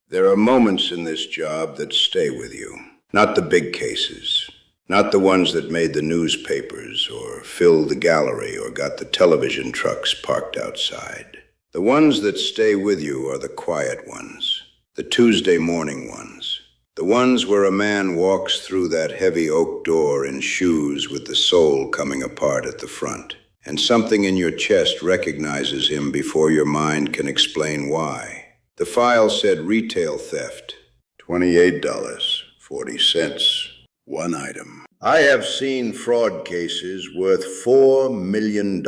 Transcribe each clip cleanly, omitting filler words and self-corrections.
There are moments in this job that stay with you. Not the big cases. Not the ones that made the newspapers or filled the gallery or got the television trucks parked outside. The ones that stay with you are the quiet ones. The Tuesday morning ones. The ones where a man walks through that heavy oak door in shoes with the sole coming apart at the front. And something in your chest recognizes him before your mind can explain why. The file said retail theft, $28.40, one item. I have seen fraud cases worth $4 million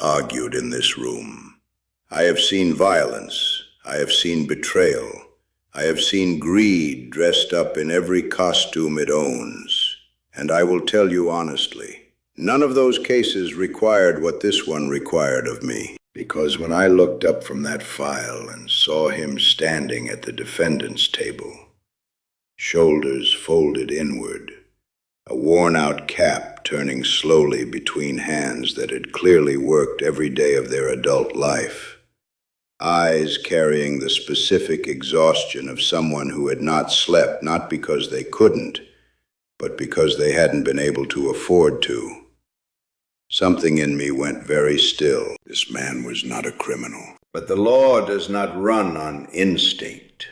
argued in this room. I have seen violence. I have seen betrayal. I have seen greed dressed up in every costume it owns. And I will tell you honestly, none of those cases required what this one required of me. Because when I looked up from that file and saw him standing at the defendant's table, shoulders folded inward, a worn-out cap turning slowly between hands that had clearly worked every day of their adult life, eyes carrying the specific exhaustion of someone who had not slept, not because they couldn't, but because they hadn't been able to afford to. Something in me went very still. This man was not a criminal. But the law does not run on instinct.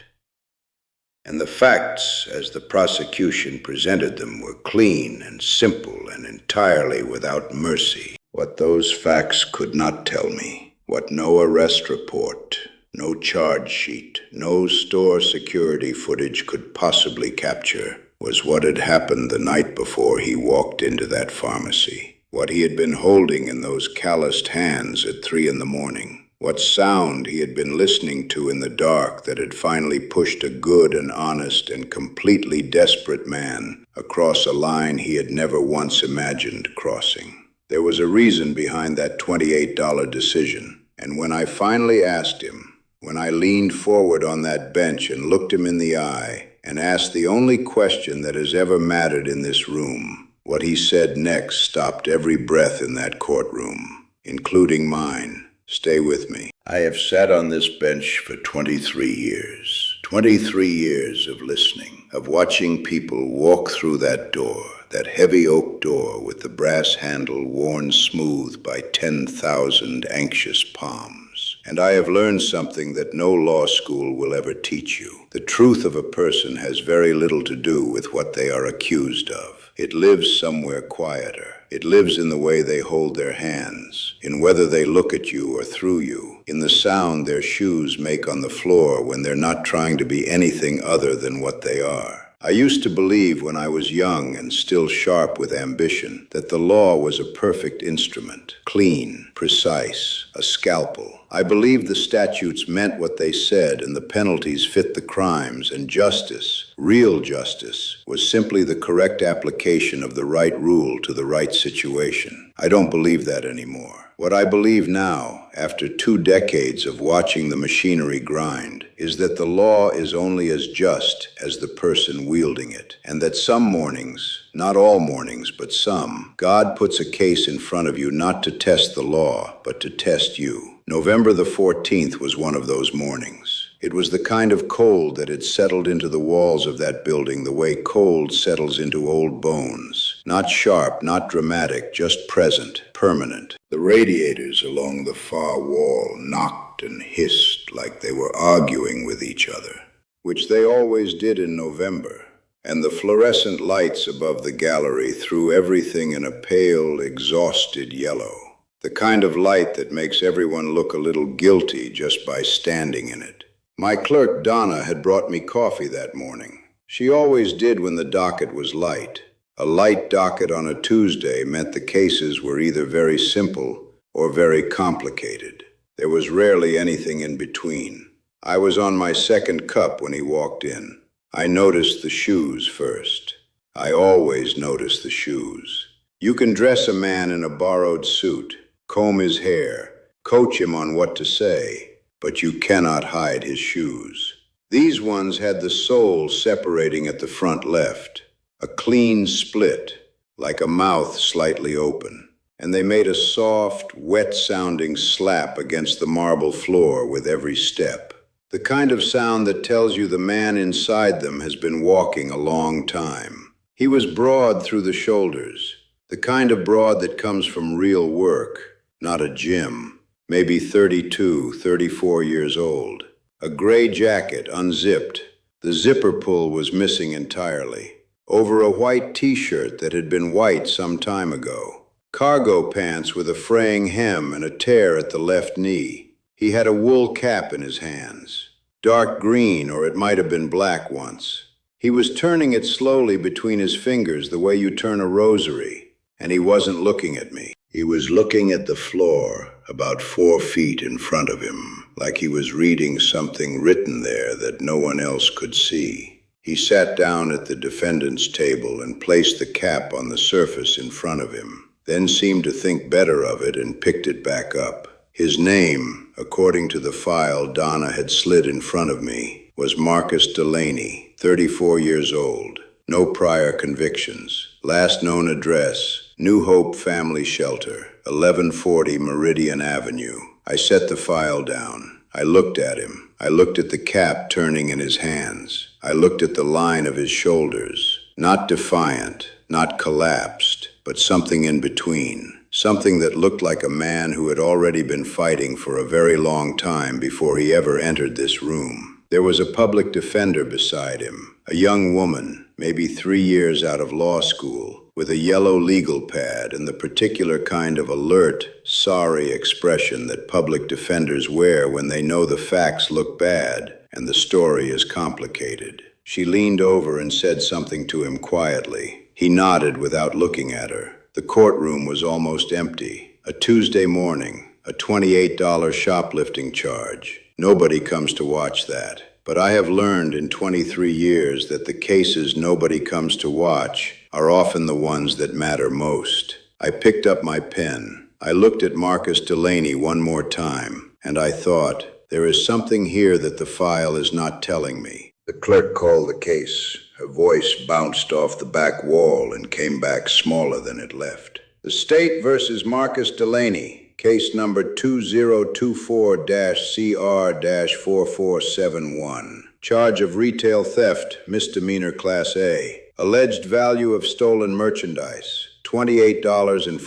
And the facts, as the prosecution presented them, were clean and simple and entirely without mercy. What those facts could not tell me, what no arrest report, no charge sheet, no store security footage could possibly capture, was what had happened the night before he walked into that pharmacy. What he had been holding in those calloused hands at 3 a.m. What sound he had been listening to in the dark that had finally pushed a good and honest and completely desperate man across a line he had never once imagined crossing. There was a reason behind that $28 decision, and when I finally asked him, when I leaned forward on that bench and looked him in the eye and asked the only question that has ever mattered in this room, what he said next stopped every breath in that courtroom, including mine. Stay with me. I have sat on this bench for 23 years. 23 years of listening, of watching people walk through that door, that heavy oak door with the brass handle worn smooth by 10,000 anxious palms. And I have learned something that no law school will ever teach you. The truth of a person has very little to do with what they are accused of. It lives somewhere quieter. It lives in the way they hold their hands, in whether they look at you or through you, in the sound their shoes make on the floor when they're not trying to be anything other than what they are. I used to believe when I was young and still sharp with ambition that the law was a perfect instrument, clean, precise, a scalpel. I believed the statutes meant what they said and the penalties fit the crimes, and justice, real justice, was simply the correct application of the right rule to the right situation. I don't believe that anymore. What I believe now, after 2 decades of watching the machinery grind, is that the law is only as just as the person wielding it, and that some mornings, not all mornings, but some, God puts a case in front of you not to test the law, but to test you. November the 14th was one of those mornings. It was the kind of cold that had settled into the walls of that building the way cold settles into old bones. Not sharp, not dramatic, just present, permanent. The radiators along the far wall knocked and hissed like they were arguing with each other, which they always did in November. And the fluorescent lights above the gallery threw everything in a pale, exhausted yellow. The kind of light that makes everyone look a little guilty just by standing in it. My clerk, Donna, had brought me coffee that morning. She always did when the docket was light. A light docket on a Tuesday meant the cases were either very simple or very complicated. There was rarely anything in between. I was on my second cup when he walked in. I noticed the shoes first. I always notice the shoes. You can dress a man in a borrowed suit, comb his hair, coach him on what to say, but you cannot hide his shoes. These ones had the sole separating at the front left, a clean split, like a mouth slightly open, and they made a soft, wet-sounding slap against the marble floor with every step. The kind of sound that tells you the man inside them has been walking a long time. He was broad through the shoulders, the kind of broad that comes from real work, not a gym. Maybe 32, 34 years old. A gray jacket, unzipped. The zipper pull was missing entirely. Over a white t-shirt that had been white some time ago. Cargo pants with a fraying hem and a tear at the left knee. He had a wool cap in his hands. Dark green, or it might have been black once. He was turning it slowly between his fingers the way you turn a rosary, and he wasn't looking at me. He was looking at the floor, about 4 feet in front of him, like he was reading something written there that no one else could see. He sat down at the defendant's table and placed the cap on the surface in front of him, then seemed to think better of it and picked it back up. His name, according to the file Donna had slid in front of me, was Marcus Delaney, 34 years old. No prior convictions. Last known address, New Hope Family Shelter, 1140 Meridian Avenue. I set the file down. I looked at him. I looked at the cap turning in his hands. I looked at the line of his shoulders. Not defiant, not collapsed, but something in between. Something that looked like a man who had already been fighting for a very long time before he ever entered this room. There was a public defender beside him, a young woman, maybe 3 years out of law school, with a yellow legal pad and the particular kind of alert, sorry expression that public defenders wear when they know the facts look bad and the story is complicated. She leaned over and said something to him quietly. He nodded without looking at her. The courtroom was almost empty. A Tuesday morning, a $28 shoplifting charge. Nobody comes to watch that. But I have learned in 23 years that the cases nobody comes to watch are often the ones that matter most. I picked up my pen. I looked at Marcus Delaney one more time, and I thought, there is something here that the file is not telling me. The clerk called the case. Her voice bounced off the back wall and came back smaller than it left. The State versus Marcus Delaney. Case number 2024-CR-4471. Charge of retail theft, misdemeanor Class A. Alleged value of stolen merchandise, $28.40.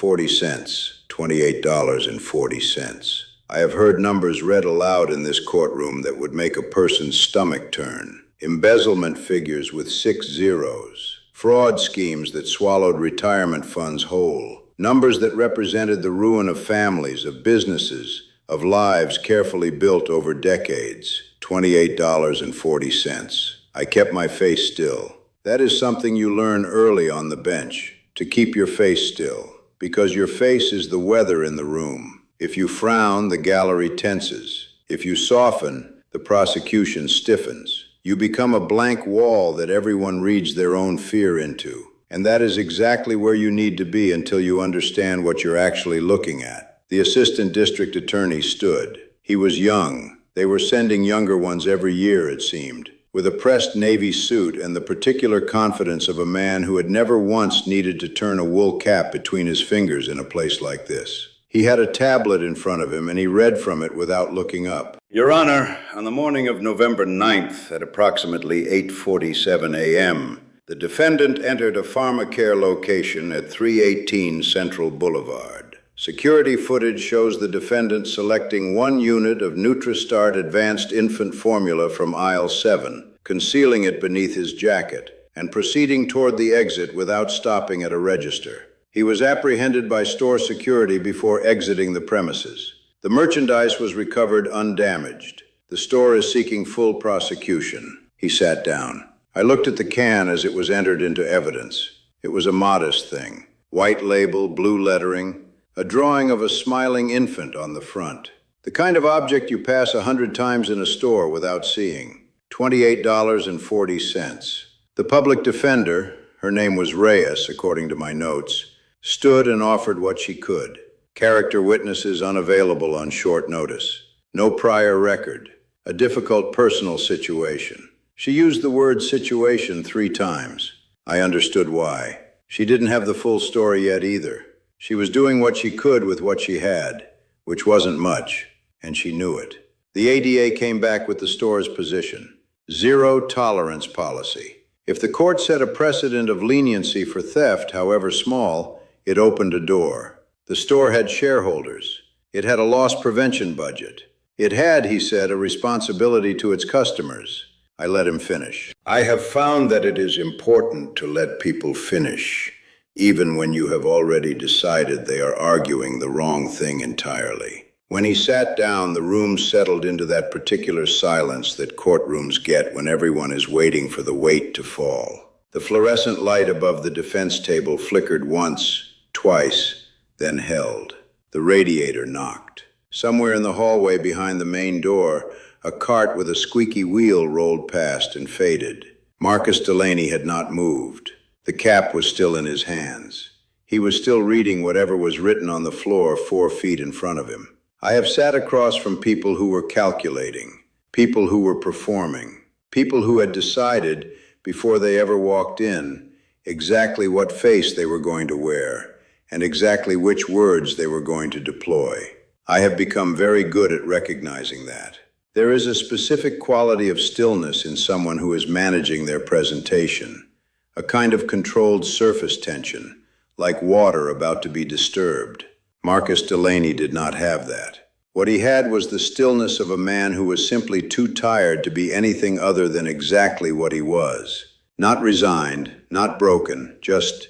$28.40. I have heard numbers read aloud in this courtroom that would make a person's stomach turn. Embezzlement figures with 6 zeros. Fraud schemes that swallowed retirement funds whole. Numbers that represented the ruin of families, of businesses, of lives carefully built over decades. $28.40. I kept my face still. That is something you learn early on the bench, to keep your face still, because your face is the weather in the room. If you frown, the gallery tenses. If you soften, the prosecution stiffens. You become a blank wall that everyone reads their own fear into. And that is exactly where you need to be until you understand what you're actually looking at. The assistant district attorney stood. He was young. They were sending younger ones every year, it seemed, with a pressed navy suit and the particular confidence of a man who had never once needed to turn a wool cap between his fingers in a place like this. He had a tablet in front of him, and he read from it without looking up. Your Honor, on the morning of November 9th at approximately 8:47 a.m., the defendant entered a pharmacare location at 318 Central Boulevard. Security footage shows the defendant selecting 1 unit of NutriStart Advanced Infant Formula from aisle 7, concealing it beneath his jacket, and proceeding toward the exit without stopping at a register. He was apprehended by store security before exiting the premises. The merchandise was recovered undamaged. The store is seeking full prosecution. He sat down. I looked at the can as it was entered into evidence. It was a modest thing. White label, blue lettering, a drawing of a smiling infant on the front. The kind of object you pass 100 times in a store without seeing. $28.40. The public defender, her name was Reyes, according to my notes, stood and offered what she could. Character witnesses unavailable on short notice. No prior record. A difficult personal situation. She used the word situation 3 times. I understood why. She didn't have the full story yet either. She was doing what she could with what she had, which wasn't much, and she knew it. The ADA came back with the store's position. Zero tolerance policy. If the court set a precedent of leniency for theft, however small, it opened a door. The store had shareholders. It had a loss prevention budget. It had, he said, a responsibility to its customers. I let him finish. I have found that it is important to let people finish, even when you have already decided they are arguing the wrong thing entirely. When he sat down, the room settled into that particular silence that courtrooms get when everyone is waiting for the weight to fall. The fluorescent light above the defense table flickered once, twice, then held. The radiator knocked. Somewhere in the hallway behind the main door, a cart with a squeaky wheel rolled past and faded. Marcus Delaney had not moved. The cap was still in his hands. He was still reading whatever was written on the floor 4 feet in front of him. I have sat across from people who were calculating, people who were performing, people who had decided, before they ever walked in, exactly what face they were going to wear and exactly which words they were going to deploy. I have become very good at recognizing that. There is a specific quality of stillness in someone who is managing their presentation, a kind of controlled surface tension, like water about to be disturbed. Marcus Delaney did not have that. What he had was the stillness of a man who was simply too tired to be anything other than exactly what he was. Not resigned, not broken, just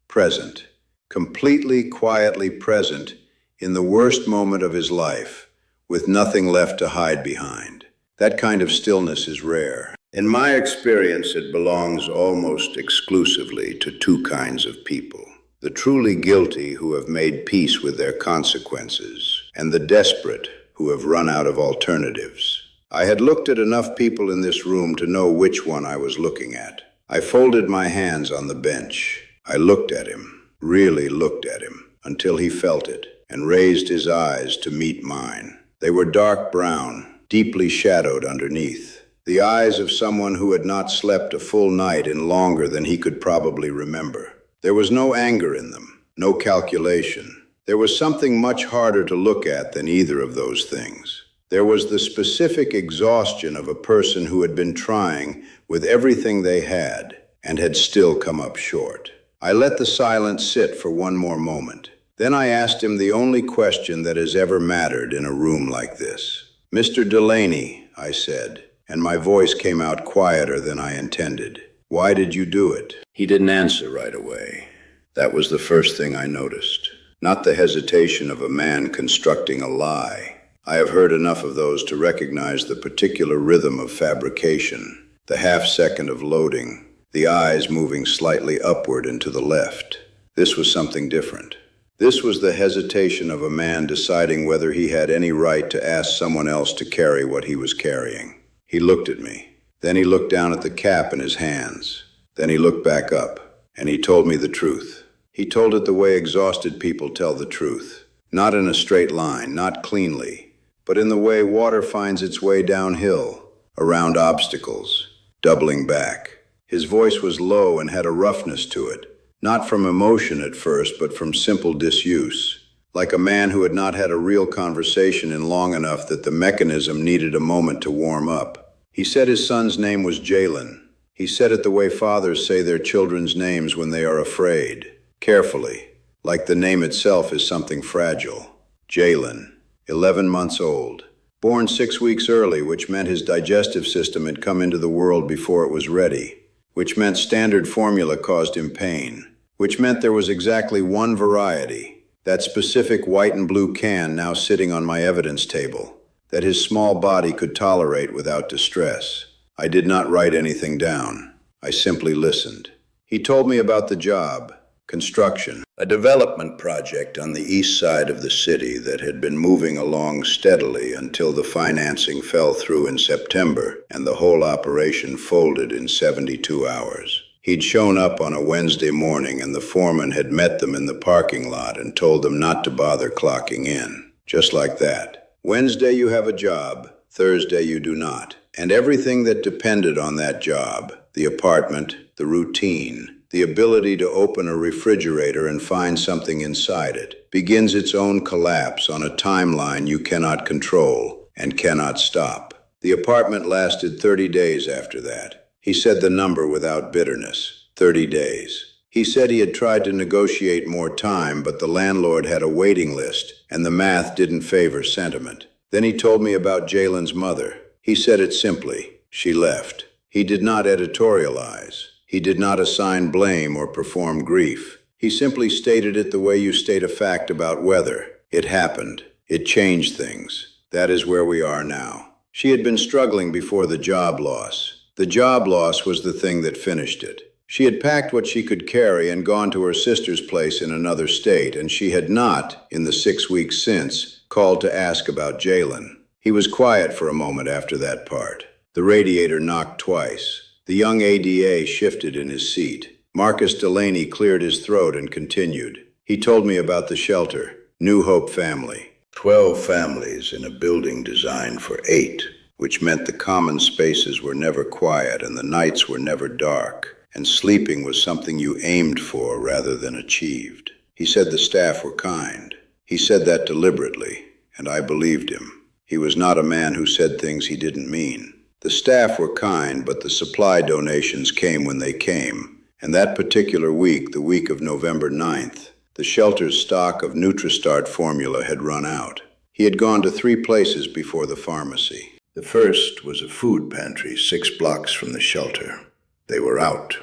present. Completely, quietly present in the worst moment of his life, with nothing left to hide behind. That kind of stillness is rare. In my experience, it belongs almost exclusively to 2 kinds of people. The truly guilty who have made peace with their consequences, and the desperate who have run out of alternatives. I had looked at enough people in this room to know which one I was looking at. I folded my hands on the bench. I looked at him, really looked at him, until he felt it, and raised his eyes to meet mine. They were dark brown, deeply shadowed underneath. The eyes of someone who had not slept a full night in longer than he could probably remember. There was no anger in them, no calculation. There was something much harder to look at than either of those things. There was the specific exhaustion of a person who had been trying with everything they had and had still come up short. I let the silence sit for one more moment. Then I asked him the only question that has ever mattered in a room like this. "Mr. Delaney," I said, and my voice came out quieter than I intended. "Why did you do it?" He didn't answer right away. That was the first thing I noticed. Not the hesitation of a man constructing a lie. I have heard enough of those to recognize the particular rhythm of fabrication, the half-second of loading, the eyes moving slightly upward and to the left. This was something different. This was the hesitation of a man deciding whether he had any right to ask someone else to carry what he was carrying. He looked at me. Then he looked down at the cap in his hands. Then he looked back up, and he told me the truth. He told it the way exhausted people tell the truth. Not in a straight line, not cleanly, but in the way water finds its way downhill, around obstacles, doubling back. His voice was low and had a roughness to it, not from emotion at first, but from simple disuse, like a man who had not had a real conversation in long enough that the mechanism needed a moment to warm up. He said his son's name was Jalen. He said it the way fathers say their children's names when they are afraid, carefully, like the name itself is something fragile. Jalen, 11 months old, born 6 weeks early, which meant his digestive system had come into the world before it was ready, which meant standard formula caused him pain, which meant there was exactly one variety, that specific white and blue can now sitting on my evidence table, that his small body could tolerate without distress. I did not write anything down. I simply listened. He told me about the job, construction, a development project on the east side of the city that had been moving along steadily until the financing fell through in September and the whole operation folded in 72 hours. He'd shown up on a Wednesday morning and the foreman had met them in the parking lot and told them not to bother clocking in. Just like that. Wednesday you have a job, Thursday you do not. And everything that depended on that job, the apartment, the routine, the ability to open a refrigerator and find something inside it, begins its own collapse on a timeline you cannot control and cannot stop. The apartment lasted 30 days after that. He said the number without bitterness. 30 days. He said he had tried to negotiate more time, but the landlord had a waiting list, and the math didn't favor sentiment. Then he told me about Jalen's mother. He said it simply. She left. He did not editorialize. He did not assign blame or perform grief. He simply stated it the way you state a fact about weather. It happened. It changed things. That is where we are now. She had been struggling before the job loss. The job loss was the thing that finished it. She had packed what she could carry and gone to her sister's place in another state, and she had not, in the 6 weeks since, called to ask about Jalen. He was quiet for a moment after that part. The radiator knocked twice. The young ADA shifted in his seat. Marcus Delaney cleared his throat and continued. He told me about the shelter, New Hope Family. 12 families in a building designed for 8, which meant the common spaces were never quiet and the nights were never dark, and sleeping was something you aimed for rather than achieved. He said the staff were kind. He said that deliberately, and I believed him. He was not a man who said things he didn't mean. The staff were kind, but the supply donations came when they came, and that particular week, the week of November 9th, the shelter's stock of NutriStart formula had run out. He had gone to 3 places before the pharmacy. The first was a food pantry 6 blocks from the shelter. They were out.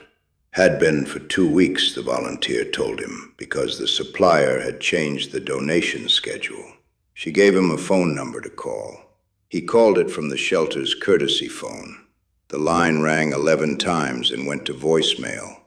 Had been for 2 weeks, the volunteer told him, because the supplier had changed the donation schedule. She gave him a phone number to call. He called it from the shelter's courtesy phone. The line rang 11 times and went to voicemail.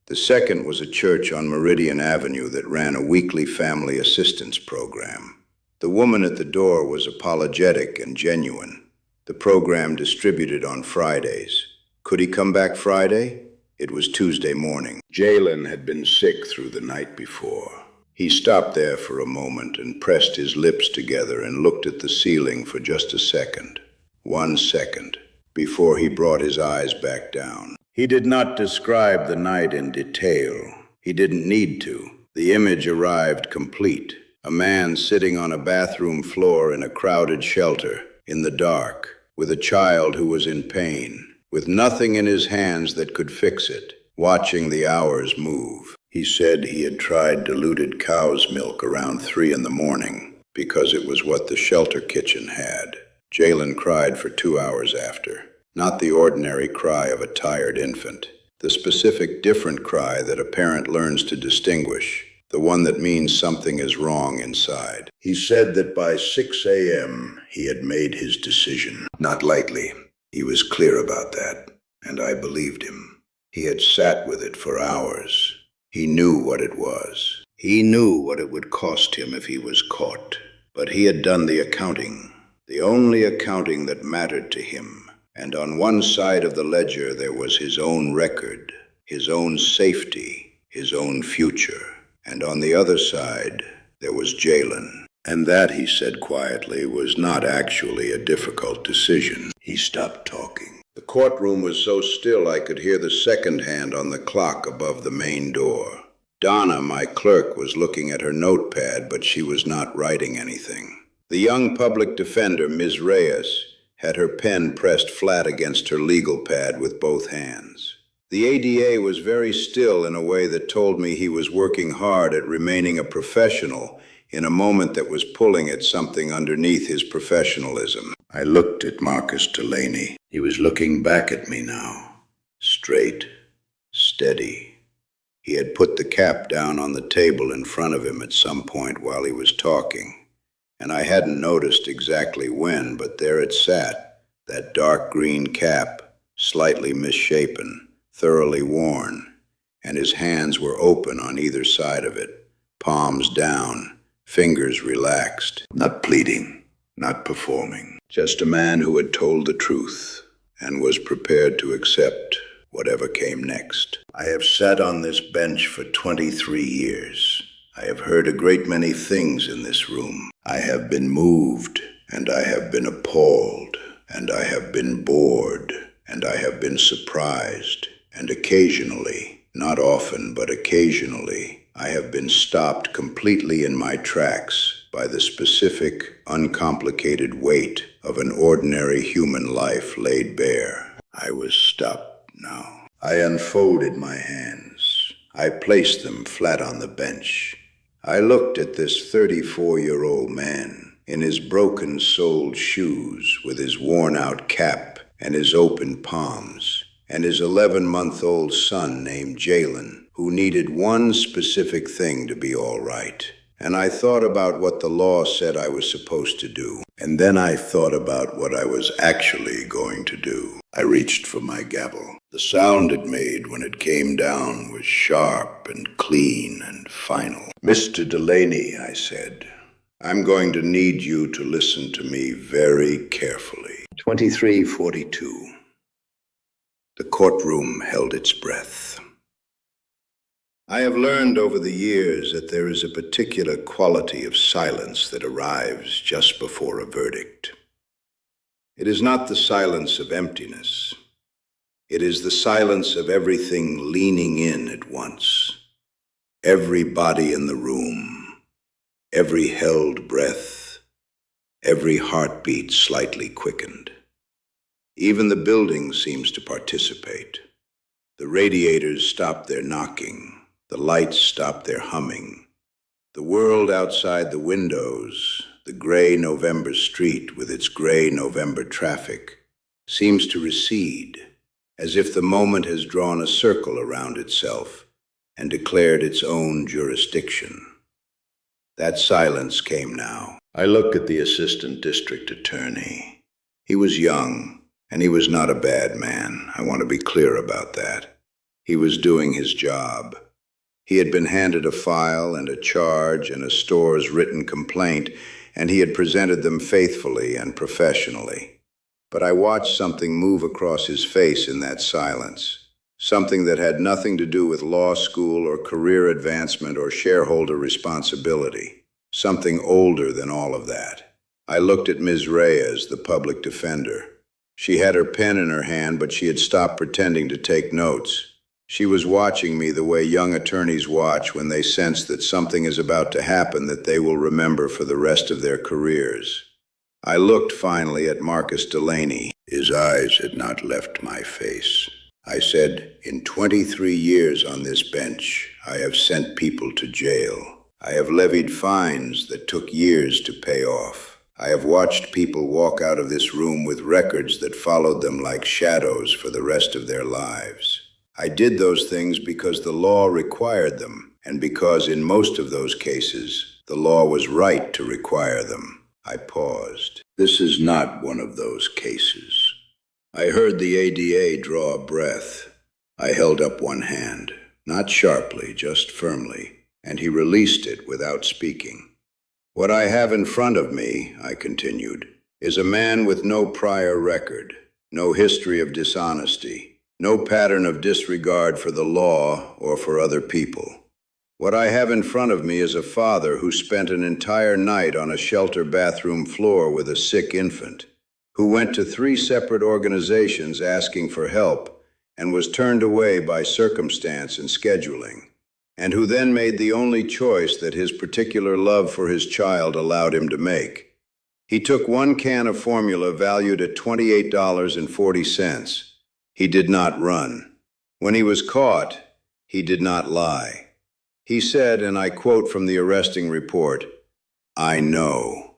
The second was a church on Meridian Avenue that ran a weekly family assistance program. The woman at the door was apologetic and genuine. The program distributed on Fridays. Could he come back Friday? It was Tuesday morning. Jalen had been sick through the night before. He stopped there for a moment and pressed his lips together and looked at the ceiling for just a second. 1 second, before he brought his eyes back down. He did not describe the night in detail. He didn't need to. The image arrived complete. A man sitting on a bathroom floor in a crowded shelter, in the dark, with a child who was in pain, with nothing in his hands that could fix it, watching the hours move. He said he had tried diluted cow's milk around 3 in the morning because it was what the shelter kitchen had. Jalen cried for 2 hours after. Not the ordinary cry of a tired infant. The specific different cry that a parent learns to distinguish. The one that means something is wrong inside. He said that by 6 a.m. he had made his decision. Not lightly. He was clear about that, and I believed him. He had sat with it for hours. He knew what it was. He knew what it would cost him if he was caught. But he had done the accounting. The only accounting that mattered to him. And on one side of the ledger there was his own record, his own safety, his own future. And on the other side, there was Jalen. And that, he said quietly, was not actually a difficult decision. He stopped talking. The courtroom was so still I could hear the second hand on the clock above the main door. Donna, my clerk, was looking at her notepad, but she was not writing anything. The young public defender, Ms. Reyes, had her pen pressed flat against her legal pad with both hands. The ADA was very still in a way that told me he was working hard at remaining a professional in a moment that was pulling at something underneath his professionalism. I looked at Marcus Delaney. He was looking back at me now. Straight, steady. He had put the cap down on the table in front of him at some point while he was talking. And I hadn't noticed exactly when, but there it sat, that dark green cap, slightly misshapen, thoroughly worn, and his hands were open on either side of it, palms down, fingers relaxed. Not pleading, not performing, just a man who had told the truth and was prepared to accept whatever came next. I have sat on this bench for 23 years. I have heard a great many things in this room. I have been moved, and I have been appalled, and I have been bored, and I have been surprised, and occasionally, not often, but occasionally, I have been stopped completely in my tracks by the specific, uncomplicated weight of an ordinary human life laid bare. I was stopped now. I unfolded my hands. I placed them flat on the bench. I looked at this 34-year-old man in his broken-soled shoes with his worn-out cap and his open palms, and his 11-month-old son named Jalen, who needed one specific thing to be all right. And I thought about what the law said I was supposed to do. And then I thought about what I was actually going to do. I reached for my gavel. The sound it made when it came down was sharp and clean and final. "Mr. Delaney," I said, "I'm going to need you to listen to me very carefully." 2342. The courtroom held its breath. I have learned over the years that there is a particular quality of silence that arrives just before a verdict. It is not the silence of emptiness. It is the silence of everything leaning in at once. Every body in the room, every held breath, every heartbeat slightly quickened. Even the building seems to participate. The radiators stop their knocking. The lights stop their humming. The world outside the windows, the gray November street with its gray November traffic, seems to recede, as if the moment has drawn a circle around itself and declared its own jurisdiction. That silence came now. I looked at the assistant district attorney. He was young, and he was not a bad man. I want to be clear about that. He was doing his job. He had been handed a file and a charge and a store's written complaint, and he had presented them faithfully and professionally. But I watched something move across his face in that silence, something that had nothing to do with law school or career advancement or shareholder responsibility, something older than all of that. I looked at Ms. Reyes, the public defender. She had her pen in her hand, but she had stopped pretending to take notes. She was watching me the way young attorneys watch when they sense that something is about to happen that they will remember for the rest of their careers. I looked finally at Marcus Delaney. His eyes had not left my face. I said, "In 23 years on this bench, I have sent people to jail. I have levied fines that took years to pay off. I have watched people walk out of this room with records that followed them like shadows for the rest of their lives. I did those things because the law required them, and because in most of those cases, the law was right to require them." I paused. This is not one of those cases. I heard the ADA draw a breath. I held up one hand, not sharply, just firmly, and he released it without speaking. "What I have in front of me," I continued, "is a man with no prior record, no history of dishonesty, no pattern of disregard for the law or for other people. What I have in front of me is a father who spent an entire night on a shelter bathroom floor with a sick infant, who went to 3 separate organizations asking for help and was turned away by circumstance and scheduling, and who then made the only choice that his particular love for his child allowed him to make. He took 1 can of formula valued at $28.40. He did not run. When he was caught, he did not lie. He said, and I quote from the arresting report, 'I know.'"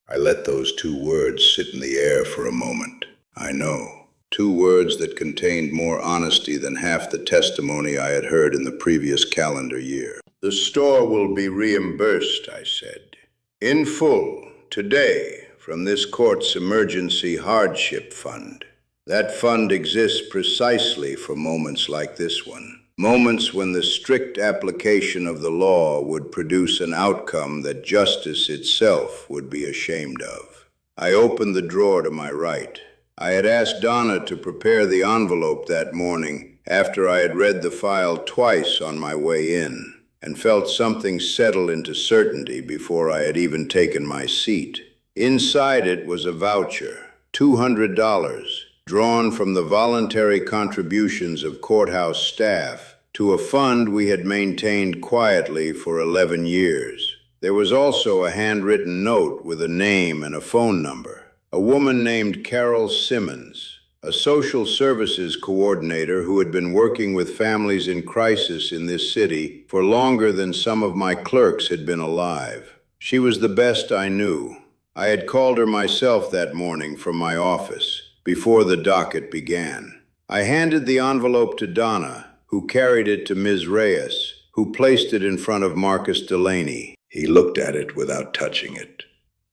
I let those 2 words sit in the air for a moment. I know. 2 words that contained more honesty than half the testimony I had heard in the previous calendar year. "The store will be reimbursed," I said, "in full, today, from this court's emergency hardship fund. That fund exists precisely for moments like this one. Moments when the strict application of the law would produce an outcome that justice itself would be ashamed of." I opened the drawer to my right. I had asked Donna to prepare the envelope that morning after I had read the file twice on my way in, and felt something settle into certainty before I had even taken my seat. Inside it was a voucher, $200, drawn from the voluntary contributions of courthouse staff to a fund we had maintained quietly for 11 years. There was also a handwritten note with a name and a phone number. A woman named Carol Simmons, a social services coordinator who had been working with families in crisis in this city for longer than some of my clerks had been alive. She was the best I knew. I had called her myself that morning from my office, before the docket began. I handed the envelope to Donna, who carried it to Ms. Reyes, who placed it in front of Marcus Delaney. He looked at it without touching it.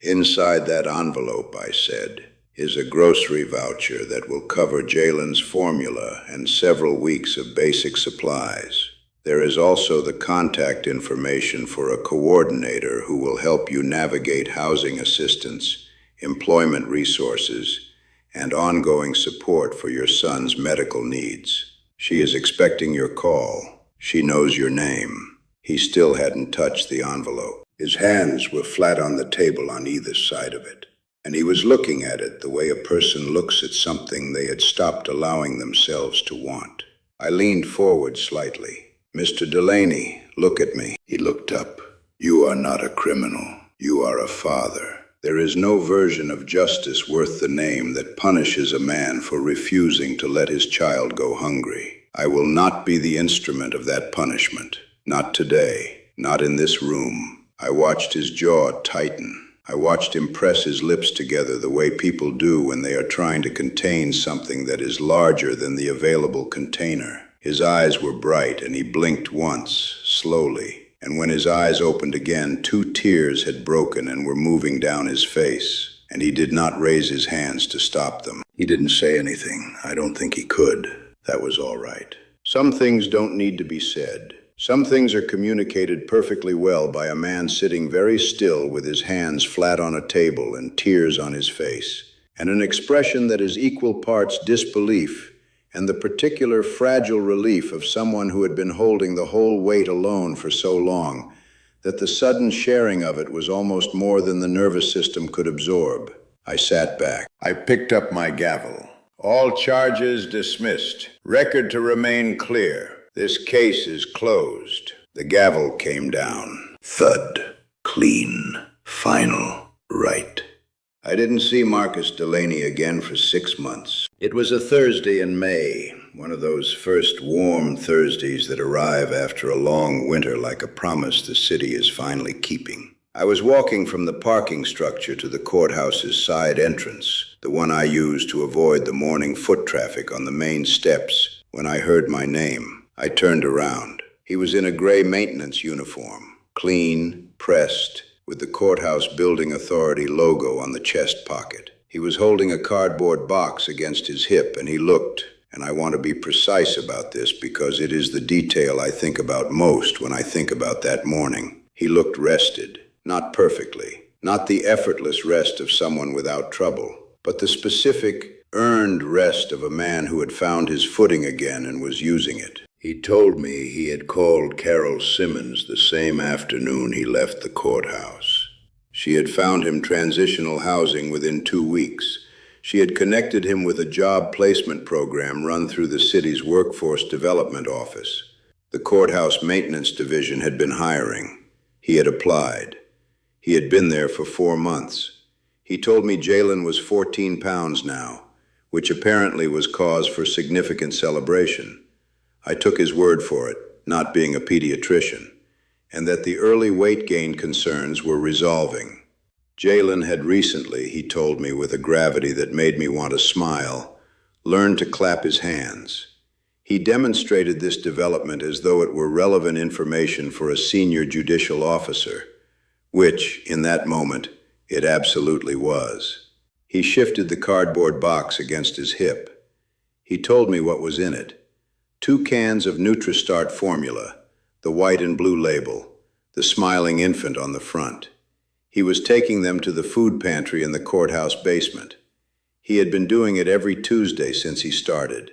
"Inside that envelope," I said, "is a grocery voucher that will cover Jalen's formula and several weeks of basic supplies. There is also the contact information for a coordinator who will help you navigate housing assistance, employment resources, and ongoing support for your son's medical needs. She is expecting your call. She knows your name." He still hadn't touched the envelope. His hands were flat on the table on either side of it, and he was looking at it the way a person looks at something they had stopped allowing themselves to want. I leaned forward slightly. "Mr. Delaney, look at me." He looked up. "You are not a criminal. You are a father. There is no version of justice worth the name that punishes a man for refusing to let his child go hungry. I will not be the instrument of that punishment. Not today. Not in this room." I watched his jaw tighten. I watched him press his lips together the way people do when they are trying to contain something that is larger than the available container. His eyes were bright, and he blinked once, slowly. And when his eyes opened again, 2 tears had broken and were moving down his face, and he did not raise his hands to stop them. He didn't say anything. I don't think he could. That was all right. Some things don't need to be said. Some things are communicated perfectly well by a man sitting very still with his hands flat on a table and tears on his face, and an expression that is equal parts disbelief and the particular fragile relief of someone who had been holding the whole weight alone for so long that the sudden sharing of it was almost more than the nervous system could absorb. I sat back. I picked up my gavel. "All charges dismissed. Record to remain clear. This case is closed." The gavel came down. Thud. Clean. Final. Right. I didn't see Marcus Delaney again for 6 months. It was a Thursday in May, one of those first warm Thursdays that arrive after a long winter like a promise the city is finally keeping. I was walking from the parking structure to the courthouse's side entrance, the one I used to avoid the morning foot traffic on the main steps, when I heard my name. I turned around. He was in a gray maintenance uniform, clean, pressed, with the Courthouse Building Authority logo on the chest pocket. He was holding a cardboard box against his hip, and he looked, and I want to be precise about this because it is the detail I think about most when I think about that morning. He looked rested, not perfectly, not the effortless rest of someone without trouble, but the specific, earned rest of a man who had found his footing again and was using it. He told me he had called Carol Simmons the same afternoon he left the courthouse. She had found him transitional housing within 2 weeks. She had connected him with a job placement program run through the city's workforce development office. The courthouse maintenance division had been hiring. He had applied. He had been there for 4 months. He told me Jalen was 14 pounds now, which apparently was cause for significant celebration. I took his word for it, not being a pediatrician, and that the early weight gain concerns were resolving. Jalen had recently, he told me with a gravity that made me want to smile, learned to clap his hands. He demonstrated this development as though it were relevant information for a senior judicial officer, which, in that moment, it absolutely was. He shifted the cardboard box against his hip. He told me what was in it. 2 cans of NutriStart formula, the white and blue label, the smiling infant on the front. He was taking them to the food pantry in the courthouse basement. He had been doing it every Tuesday since he started.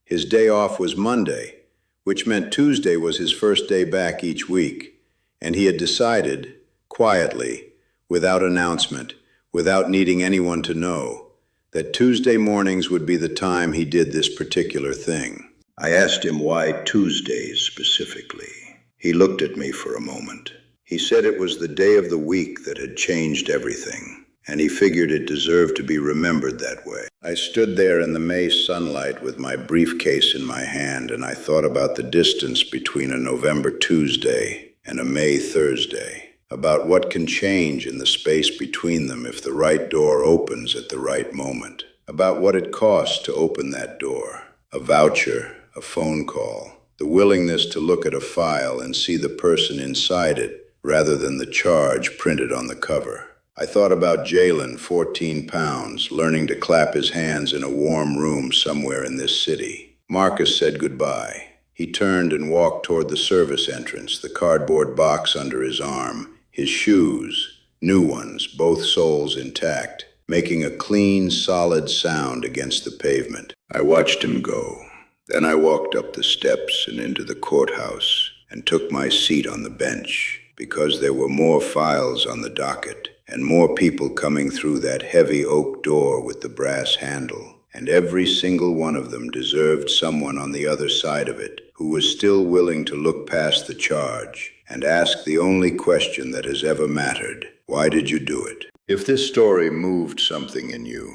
His day off was Monday, which meant Tuesday was his first day back each week, and he had decided, quietly, without announcement, without needing anyone to know, that Tuesday mornings would be the time he did this particular thing. I asked him why Tuesdays specifically. He looked at me for a moment. He said it was the day of the week that had changed everything, and he figured it deserved to be remembered that way. I stood there in the May sunlight with my briefcase in my hand, and I thought about the distance between a November Tuesday and a May Thursday, about what can change in the space between them if the right door opens at the right moment, about what it costs to open that door, a voucher, a phone call, the willingness to look at a file and see the person inside it rather than the charge printed on the cover. I thought about Jalen, 14 pounds, learning to clap his hands in a warm room somewhere in this city. Marcus said goodbye. He turned and walked toward the service entrance, the cardboard box under his arm, his shoes, new ones, both soles intact, making a clean, solid sound against the pavement. I watched him go. Then I walked up the steps and into the courthouse and took my seat on the bench, because there were more files on the docket and more people coming through that heavy oak door with the brass handle, and every single one of them deserved someone on the other side of it who was still willing to look past the charge and ask the only question that has ever mattered: why did you do it? If this story moved something in you,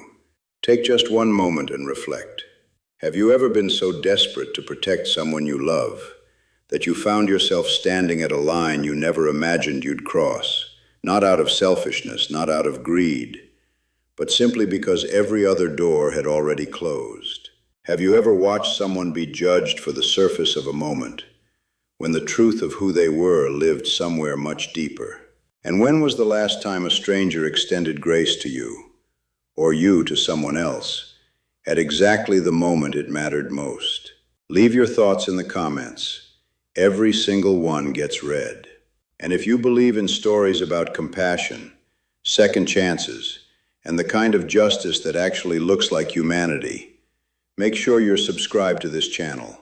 take just one moment and reflect. Have you ever been so desperate to protect someone you love that you found yourself standing at a line you never imagined you'd cross, not out of selfishness, not out of greed, but simply because every other door had already closed? Have you ever watched someone be judged for the surface of a moment, when the truth of who they were lived somewhere much deeper? And when was the last time a stranger extended grace to you, or you to someone else, at exactly the moment it mattered most? Leave your thoughts in the comments. Every single one gets read. And if you believe in stories about compassion, second chances, and the kind of justice that actually looks like humanity, make sure you're subscribed to this channel,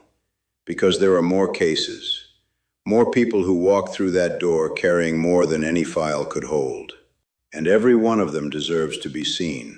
because there are more cases, more people who walk through that door carrying more than any file could hold. And every one of them deserves to be seen.